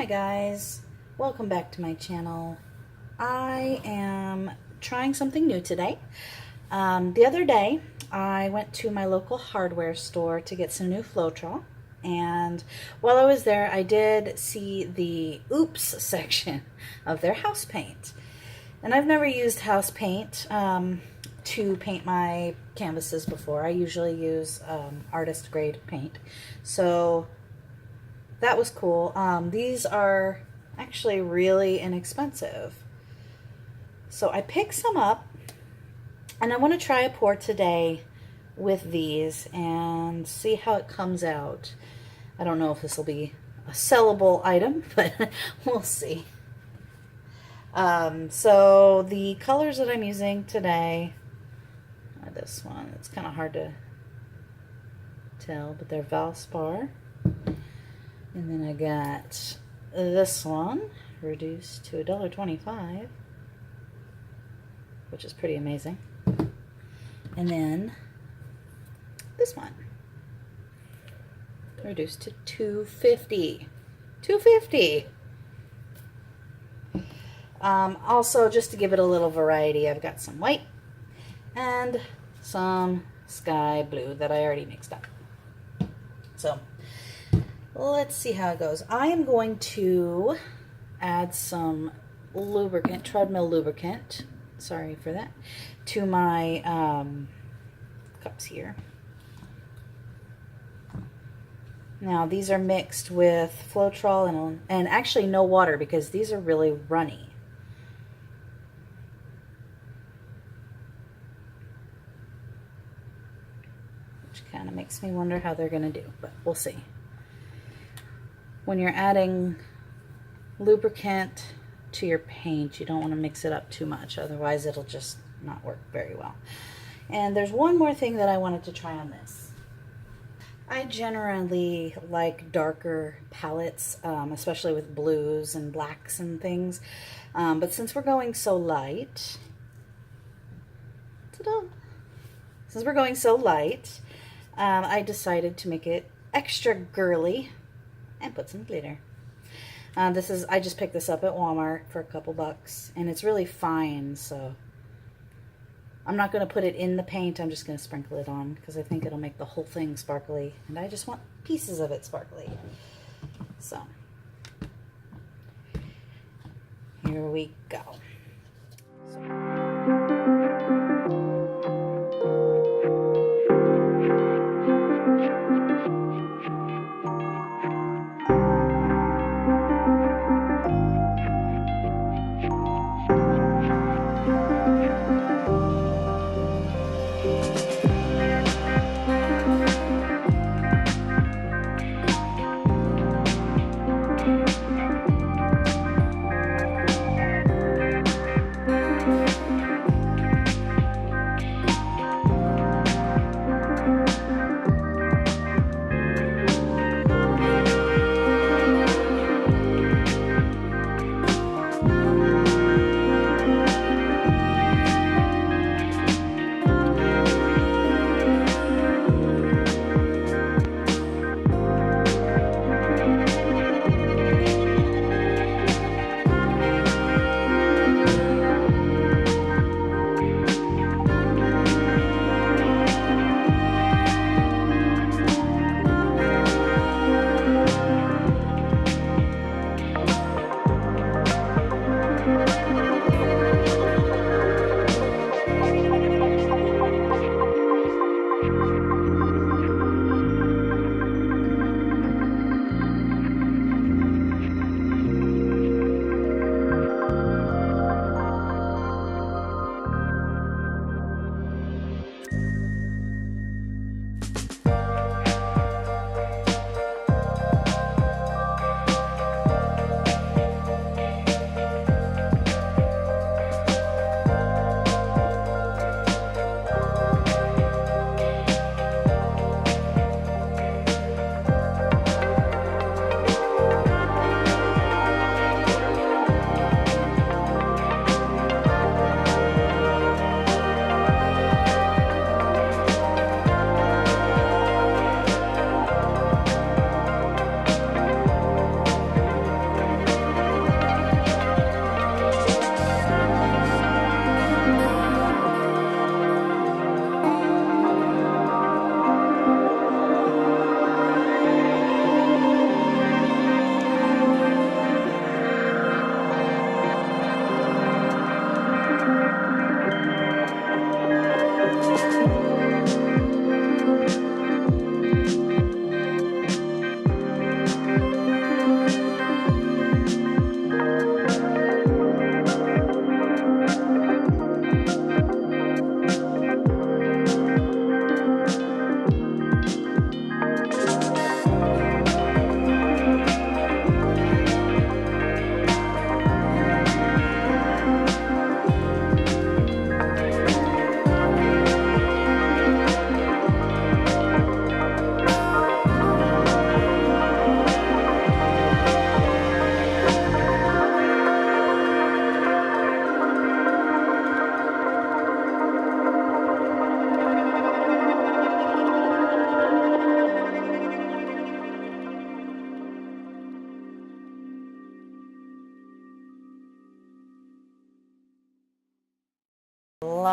Hi guys, welcome back to my channel. I am trying something new today. The other day I went to my local hardware store to get some new Floetrol, and while I was there I did see the oops section of their house paint. And I've never used house paint to paint my canvases before. I usually use artist grade paint, so that was cool. These are actually really inexpensive. So I picked some up and I want to try a pour today with these and see how it comes out. I don't know if this will be a sellable item, but we'll see. So the colors that I'm using today are this one. It's kind of hard to tell, but they're Valspar. And then I got this one, reduced to $1.25, which is pretty amazing. And then this one, reduced to $2.50. $2.50. Also, just to give it a little variety, I've got some white and some sky blue that I already mixed up. So let's see how it goes. I am going to add some lubricant, treadmill lubricant, sorry for that, to my cups here. Now these are mixed with Floetrol and actually no water because these are really runny. Which kind of makes me wonder how they're going to do, but we'll see. When you're adding lubricant to your paint, you don't want to mix it up too much, otherwise it'll just not work very well. And there's one more thing that I wanted to try on this. I generally like darker palettes, especially with blues and blacks and things. But since we're going so light, I decided to make it extra girly and put some glitter. I just picked this up at Walmart for a couple bucks, and it's really fine, so I'm not going to put it in the paint. I'm just going to sprinkle it on because I think it'll make the whole thing sparkly, and I just want pieces of it sparkly. So here we go.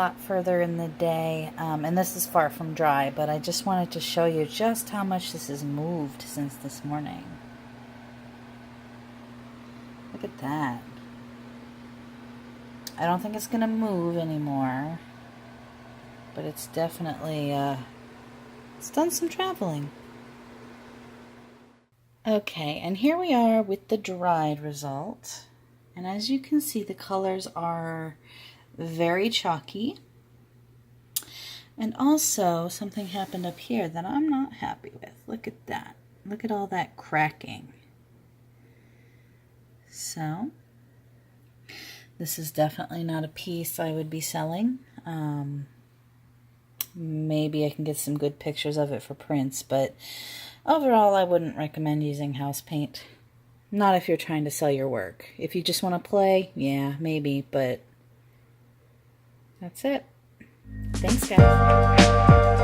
lot further in the day, and this is far from dry, but I just wanted to show you just how much this has moved since this morning. Look at that. I don't think it's going to move anymore, but it's definitely, it's done some traveling. Okay, and here we are with the dried result. And as you can see, the colors are very chalky. And also, something happened up here that I'm not happy with. Look at that. Look at all that cracking. So, this is definitely not a piece I would be selling. Maybe I can get some good pictures of it for prints, but overall I wouldn't recommend using house paint. Not if you're trying to sell your work. If you just want to play, yeah, maybe, but that's it. Thanks, guys.